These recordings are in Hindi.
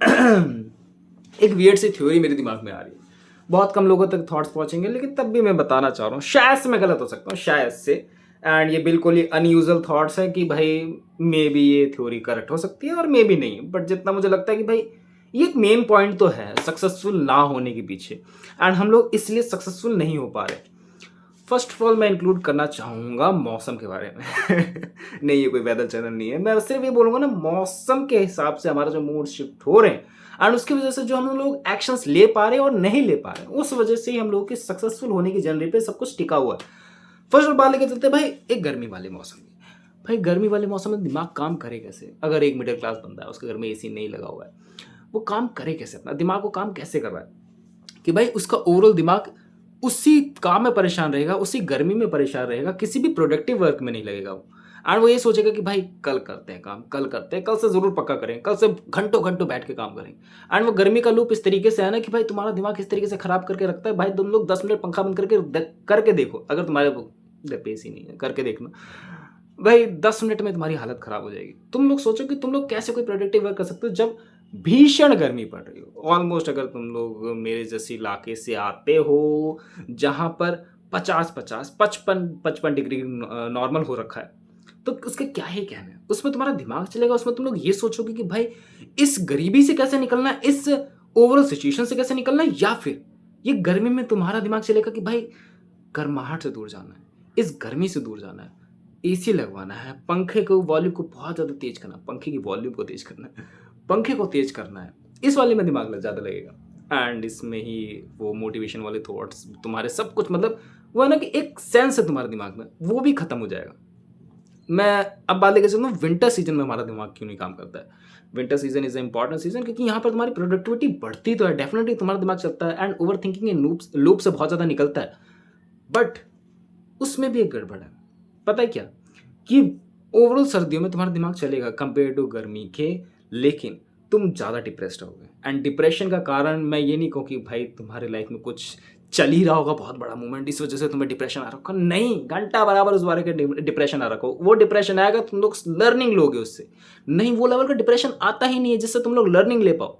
एक वियर्ड सी थ्योरी मेरे दिमाग में आ रही है। बहुत कम लोगों तक थॉट्स पहुंचेंगे, लेकिन तब भी मैं बताना चाह रहा हूँ। शायद से मैं गलत हो सकता हूँ, शायद से। एंड ये बिल्कुल ही अनयूजुअल थॉट्स है कि भाई मे बी ये थ्योरी करेक्ट हो सकती है और मे बी नहीं, बट जितना मुझे लगता है कि भाई ये एक मेन पॉइंट तो है सक्सेसफुल ना होने के पीछे, एंड हम लोग इसलिए सक्सेसफुल नहीं हो पा रहे। फर्स्ट ऑफ ऑल मैं इंक्लूड करना चाहूँगा मौसम के बारे में। नहीं, ये कोई वेदर चैनल नहीं है। मैं सिर्फ ये बोलूँगा ना, मौसम के हिसाब से हमारा जो मूड शिफ्ट हो रहे हैं एंड उसकी वजह से जो हम लोग एक्शंस ले पा रहे हैं और नहीं ले पा रहे हैं, उस वजह से ही हम लोगों के सक्सेसफुल होने की जर्नी पे सब कुछ टिका हुआ है। फर्स्ट ऑफ बात लेके चलते हैं भाई एक गर्मी वाले मौसम की। भाई गर्मी वाले मौसम में दिमाग काम करे कैसे? अगर एक मिडिल क्लास बंदा है, उसके घर में एसी नहीं लगा हुआ है, वो काम करे कैसे? अपना दिमाग को काम कैसे करवाए कि भाई उसका ओवरऑल दिमाग उसी काम में परेशान रहेगा, उसी गर्मी में परेशान रहेगा, किसी भी प्रोडक्टिव वर्क में नहीं लगेगा वो। एंड वो ये सोचेगा कि भाई कल करते हैं काम, कल करते हैं, कल से जरूर पक्का करें, कल से घंटों घंटों बैठ के काम करेंगे। एंड वो गर्मी का लूप इस तरीके से है ना कि भाई तुम्हारा दिमाग इस तरीके से खराब करके रखता है। भाई तुम लोग 10 मिनट पंखा बंद करके देखो, अगर तुम्हारे पेस ही नहीं है, करके देखना भाई 10 मिनट में तुम्हारी हालत खराब हो जाएगी। तुम लोग सोचो कि तुम लोग कैसे कोई प्रोडक्टिव वर्क कर सकते हो जब भीषण गर्मी पड़ रही हो। ऑलमोस्ट अगर तुम लोग मेरे जैसे इलाके से आते हो जहां पर 50-50 55 डिग्री नॉर्मल हो रखा है, तो उसके क्या ही कहना है। उसमें तुम्हारा दिमाग चलेगा, उसमें तुम लोग ये सोचोगे कि भाई इस गरीबी से कैसे निकलना है, इस ओवरऑल सिचुएशन से कैसे निकलना है, या फिर ये गर्मी में तुम्हारा दिमाग चलेगा कि भाई गर्माहट से दूर जाना है, इस गर्मी से दूर जाना है, एसी लगवाना है, पंखे को वॉल्यूम को बहुत ज़्यादा तेज करना है, पंखे की वॉल्यूम को तेज करना है, पंखे को तेज करना है। इस वाले में दिमाग ज़्यादा लगेगा। एंड इसमें ही वो मोटिवेशन वाले थॉट्स तुम्हारे सब कुछ, मतलब वो है ना कि एक सेंस है तुम्हारे दिमाग में, वो भी खत्म हो जाएगा। मैं अब बात लेके चलता हूँ विंटर सीजन में हमारा दिमाग क्यों नहीं काम करता है। Winter season is important season क्योंकि यहाँ पर तुम्हारी प्रोडक्टिविटी बढ़ती तो है, डेफिनेटली तुम्हारा दिमाग चलता है एंड ओवर थिंकिंग के लूप से बहुत ज़्यादा निकलता है। बट उसमें भी एक गड़बड़ है। पता है क्या? कि ओवरऑल सर्दियों में तुम्हारा दिमाग चलेगा कंपेयर टू गर्मी के, लेकिन तुम ज़्यादा डिप्रेस्ड होगे। एंड डिप्रेशन का कारण मैं ये नहीं कहूँ कि भाई तुम्हारे लाइफ में कुछ चल ही रहा होगा बहुत बड़ा मूवमेंट, इस वजह से तुम्हें डिप्रेशन आ रखा। नहीं, घंटा बराबर उस बारे का डिप्रेशन आ रखा हो। वो डिप्रेशन आएगा तुम लोग लर्निंग लोगे उससे। नहीं, वो लेवल का डिप्रेशन आता ही नहीं है जिससे तुम लोग लर्निंग ले पाओ।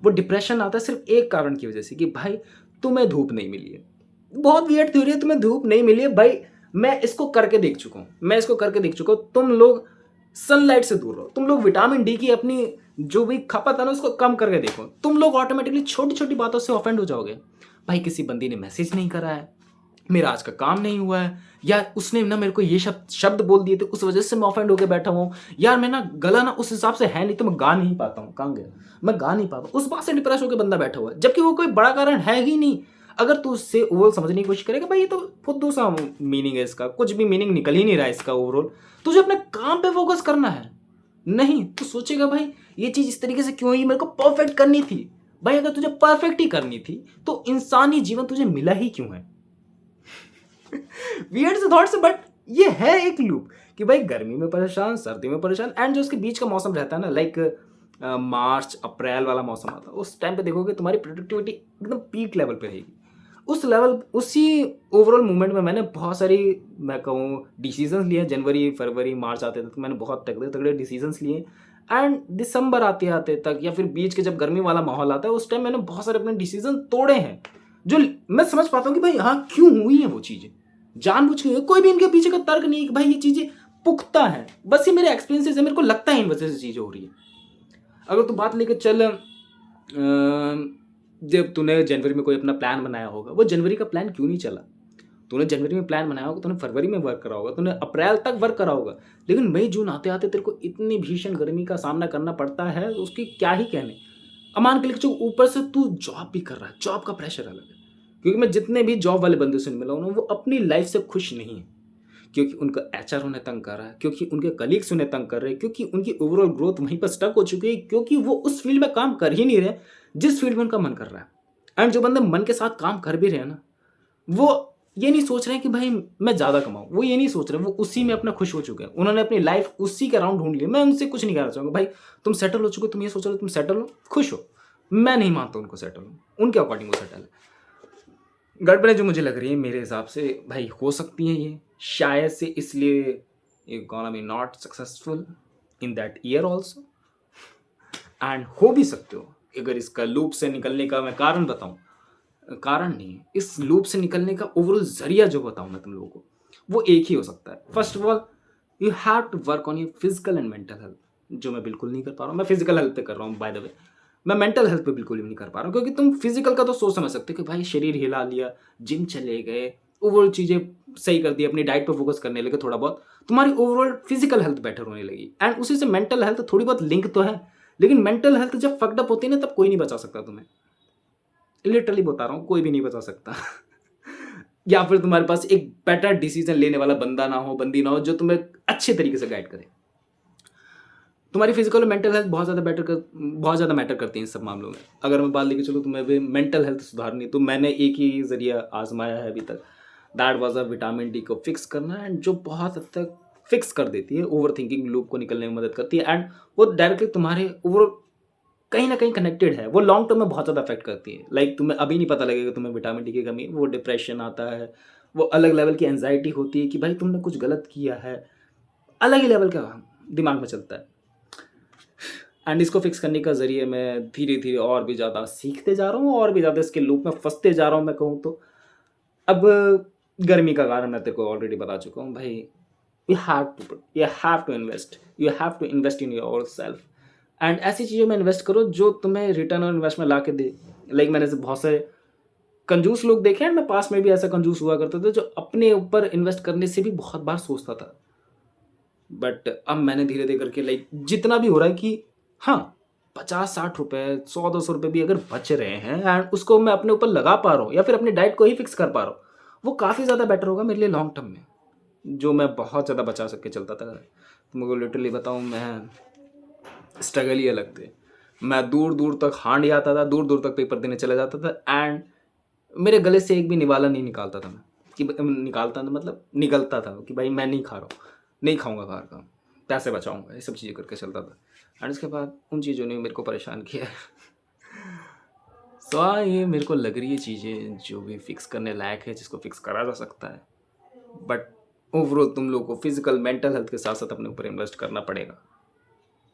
वो डिप्रेशन आता है सिर्फ एक कारण की वजह से कि भाई तुम्हें धूप नहीं मिली है। बहुत वियर्ड थ्योरी है, तुम्हें धूप नहीं मिली है भाई। मैं इसको करके देख चुका हूँ। तुम लोग सनलाइट से दूर रहो, तुम लोग विटामिन डी की अपनी जो भी खपत है ना उसको कम करके देखो, तुम लोग ऑटोमेटिकली छोटी छोटी बातों से ऑफेंड हो जाओगे। भाई किसी बंदी ने मैसेज नहीं करा है, मेरा आज का काम नहीं हुआ है, या उसने ना मेरे को ये शब्द बोल दिए थे, उस वजह से मैं ऑफेंड होकर बैठा हूँ। यार मैं ना गला ना उस हिसाब से है नहीं तो मैं गा नहीं पाता हूँ। कहाँ गया? मैं गा नहीं पाता, उस बात से डिप्रेस होकर बंदा बैठा हुआ है, जबकि वो कोई बड़ा कारण है ही नहीं। अगर तू उससे ओवरऑल समझने की कोशिश करेगा, भाई ये तो फुद्दू सा मीनिंग है इसका, कुछ भी मीनिंग निकल ही नहीं रहा है इसका। ओवरऑल तुझे अपने काम पे फोकस करना है। नहीं, तू सोचेगा भाई ये चीज इस तरीके से क्यों हुई, मेरे को परफेक्ट करनी थी। भाई अगर तुझे परफेक्ट ही करनी थी तो इंसानी जीवन तुझे मिला ही क्यों है? वियर्ड से थॉट्स, बट ये है एक लूप कि भाई गर्मी में परेशान, सर्दी में परेशान, एंड जो उसके बीच का मौसम रहता है ना, लाइक मार्च अप्रैल वाला मौसम आता है, उस टाइम पे देखोगे तुम्हारी प्रोडक्टिविटी एकदम पीक लेवल पे रहेगी। उस लेवल, उसी ओवरऑल मूवमेंट में मैंने बहुत सारी, मैं कहूँ, डिसीजंस लिए। जनवरी फरवरी मार्च आते तक मैंने बहुत तगड़े तगड़े डिसीजंस लिए। एंड दिसंबर आते आते तक, या फिर बीच के जब गर्मी वाला माहौल आता है, उस टाइम मैंने बहुत सारे अपने डिसीजन तोड़े हैं, जो मैं समझ पाता हूँ कि भाई हाँ क्यों हुई है वो चीज़ें, जानबूझ के। कोई भी इनके पीछे का तर्क नहीं है कि भाई ये चीज़ें पुख्ता है, बस ये मेरे एक्सपीरियंसेस है, मेरे को लगता है इन वजह से चीज़ें हो रही है। अगर तू बात लेके चल, जब तूने जनवरी में कोई अपना प्लान बनाया होगा, वो जनवरी का प्लान क्यों नहीं चला? तूने जनवरी में प्लान बनाया होगा, तूने फरवरी में वर्क करा होगा, तूने अप्रैल तक वर्क करा होगा, लेकिन मई जून आते आते तेरे को इतनी भीषण गर्मी का सामना करना पड़ता है, उसकी क्या ही कहने। अब मान के लिए ऊपर से तू जॉब भी कर रहा है, जॉब का प्रेशर अलग है। क्योंकि मैं जितने भी जॉब वाले बंदे से मिला हूँ, वो अपनी लाइफ से खुश नहीं है, क्योंकि उनका एचआर उन्हें तंग कर रहा है, क्योंकि उनके कलीग्स उन्हें तंग कर रहे हैं, क्योंकि उनकी ओवरऑल ग्रोथ वहीं पर स्टक हो चुकी है, क्योंकि वो उस फील्ड में काम कर ही नहीं रहे जिस फील्ड में उनका मन कर रहा है। एंड जो बंदे मन के साथ काम कर भी रहे हैं ना, वो ये नहीं सोच रहे हैं कि भाई मैं ज़्यादा कमाऊँ, वो ये नहीं सोच रहे, वो उसी में अपना खुश हो चुके हैं, उन्होंने अपनी लाइफ उसी के अराउंड ढूंढ ली। मैं उनसे कुछ नहीं कहना चाहूँगा, भाई तुम सेटल हो चुके हो, तुम ये सोच रहे हो तुम सेटल हो, खुश हो। मैं नहीं मानता उनको सेटल हो, उनके अकॉर्डिंग वो सेटल है। गड़बड़ें जो मुझे लग रही है मेरे हिसाब से भाई हो सकती हैं ये शायद से, इसलिए ये gonna be not successful in that year also. And हो भी सकते हो अगर इसका लूप से निकलने का मैं कारण बताऊँ, कारण नहीं, इस लूप से निकलने का ओवरऑल ज़रिया जो बताऊँ मैं तुम लोगों को, वो एक ही हो सकता है। First of all, you have to work on your physical and mental health, जो मैं बिल्कुल नहीं कर पा रहा हूँ। मैं फिज़िकल हेल्थ पे कर रहा हूँ बाय द वे, मैं मेंटल हेल्थ पे बिल्कुल भी नहीं कर पा रहा हूँ, क्योंकि तुम फिज़िकल का तो सोच समझ सकते हो कि भाई शरीर हिला लिया, जिम चले गए, ओवरऑल चीज़ें सही कर दी, अपनी डाइट पे फोकस करने लगे थोड़ा बहुत, तुम्हारी ओवरऑल फिज़िकल हेल्थ बेटर होने लगी, एंड उसी से मेंटल हेल्थ थोड़ी बहुत लिंक तो है, लेकिन मेंटल हेल्थ जब फक्ड अप होती है ना, तब कोई नहीं बचा सकता तुम्हें। लिटरली बता रहा हूँ, कोई भी नहीं बचा सकता। या फिर तुम्हारे पास एक बेटर डिसीजन लेने वाला बंदा ना हो, बंदी ना हो, जो तुम्हें अच्छे तरीके से गाइड करे। तुम्हारी फिजिकल और मेंटल हेल्थ बहुत ज़्यादा मैटर करती है इन सब मामलों में। अगर मैं बात लेके चलूँ, तुम्हें भी मेंटल हेल्थ सुधारनी, तो मैंने एक ही ज़रिया आजमाया है अभी तक, that was a vitamin D को फिक्स करना, एंड जो बहुत हद तक फिक्स कर देती है, ओवर थिंकिंग लूप को निकलने में मदद करती है, एंड वो डायरेक्टली तुम्हारे ओवर कहीं ना कहीं कनेक्टेड है, वो लॉन्ग टर्म में बहुत ज़्यादा अफेक्ट करती है। लाइक तुम्हें अभी नहीं पता लगेगा तुम्हें विटामिन डी की कमी, वो डिप्रेशन आता है, वो अलग लेवल की एंजाइटी होती है कि भाई तुमने कुछ गलत किया है, अलग ही लेवल का दिमाग में चलता है। एंड इसको फिक्स करने का ज़रिए मैं धीरे धीरे और भी ज़्यादा सीखते जा रहा हूँ, और भी ज़्यादा इसके लूप में फंसते जा रहा हूँ मैं कहूँ तो। अब गर्मी का कारण मैं तेरे को ऑलरेडी बता चुका हूँ भाई, you have to invest in yourself, and ऐसी चीज़ों में इन्वेस्ट करो जो तुम्हें रिटर्न ऑन इन्वेस्टमेंट ला के दे। लाइक मैंने से बहुत से कंजूस लोग देखे हैं, मैं पास में भी ऐसा कंजूस हुआ करता था, जो अपने ऊपर इन्वेस्ट करने से भी बहुत बार सोचता था। बट अब मैंने धीरे धीरे करके, लाइक जितना भी हो रहा है कि हाँ, 50-60 रुपए, 100-200 रुपए भी अगर बच रहे हैं, एंड उसको मैं अपने ऊपर लगा पा रहा हूँ, या फिर अपनी डाइट को ही फिक्स कर पा रहा हूँ, वो काफ़ी ज़्यादा बेटर होगा मेरे लिए लॉन्ग टर्म में, जो मैं बहुत ज़्यादा बचा सक के चलता था। तुमको लिटरली बताऊँ, मैं स्ट्रगल ही अलग थे। मैं दूर दूर तक हांड आता था, दूर दूर तक पेपर देने चला जाता था, एंड मेरे गले से एक भी निवाला नहीं निकालता था मैं, कि निकालता था मतलब निकलता था कि भाई मैं नहीं खा रहा हूँ, नहीं खाऊंगा बाहर का, पैसे बचाऊंगा, ये सब चीज़ें करके चलता था। एंड उसके बाद उन चीज़ों ने मेरे को परेशान किया है। सो हाँ, ये मेरे को लग रही है चीज़ें जो भी फिक्स करने लायक है, जिसको फिक्स करा जा सकता है, बट ओवरऑल तुम लोग को फिजिकल मेंटल हेल्थ के साथ साथ अपने ऊपर इन्वेस्ट करना पड़ेगा,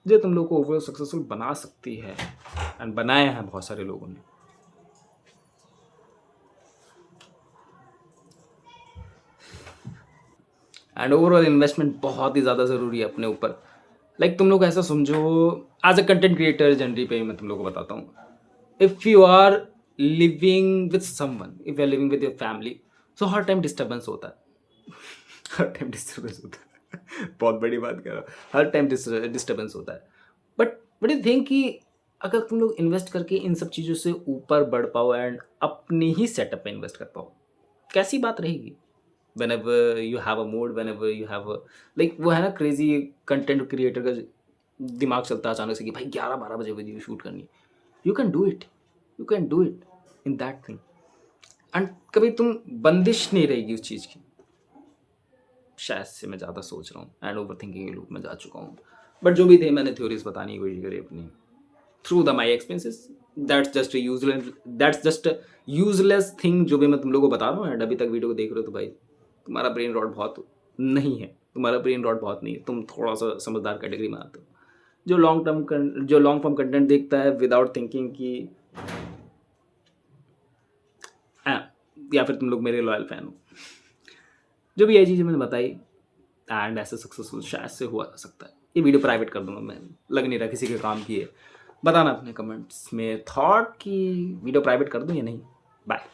जो तुम लोग को ओवरऑल सक्सेसफुल बना सकती है, एंड बनाया है बहुत सारे लोगों ने। एंड ओवरऑल इन्वेस्टमेंट बहुत ही ज़्यादा ज़रूरी है अपने ऊपर। लाइक तुम लोग ऐसा समझो, as a content creator generally पे मैं तुम लोग को बताता हूँ, if you are living with someone, if you are living with your family, so हर टाइम डिस्टर्बेंस होता है। हर टाइम डिस्टर्बेंस होता है। बहुत बड़ी बात कर रहा हूँ, हर टाइम डिस्टर्बेंस होता है। बट यू थिंक कि अगर तुम लोग इन्वेस्ट करके इन सब चीज़ों से ऊपर बढ़ पाओ, एंड अपने ही सेटअप पे इन्वेस्ट कर पाओ, कैसी बात रहेगी। whenever you have a mood, whenever you have a, like वो है ना क्रेजी कंटेंट क्रिएटर का दिमाग चलता है अचानक से कि भाई 11-12 बजे वीडियो शूट करनी है, you can do it, you can do it in that thing, and कभी तुम बंदिश नहीं रहेगी उस चीज़ की। शायद से मैं ज़्यादा सोच रहा हूँ, एंड ओवर थिंकिंग के लूप में जा चुका हूँ, बट जो भी थे मैंने थ्योरीज बताने की कोशिश करी अपनी through the my experiences. That's just useless thing जो भी मैं तुम लोगों को बता रहा हूँ, एंड अभी तक वीडियो को देख रहे हो तो भाई तुम्हारा ब्रेन रॉट बहुत नहीं है, तुम्हारा ब्रेन रॉट बहुत नहीं है, तुम थोड़ा सा समझदार कैटेगरी में आते हो, जो लॉन्ग फॉर्म कंटेंट देखता है विदाउट थिंकिंग की, या फिर तुम लोग मेरे लॉयल फैन हो। जो भी ये चीज़ें मैंने बताई, एंड ऐसे सक्सेसफुल शायद से हुआ जा सकता है। ये वीडियो प्राइवेट कर दूंगा मैं, लग नहीं रहा किसी के काम की है। बताना अपने कमेंट्स में थॉट कि वीडियो प्राइवेट कर दूं या नहीं। बाय।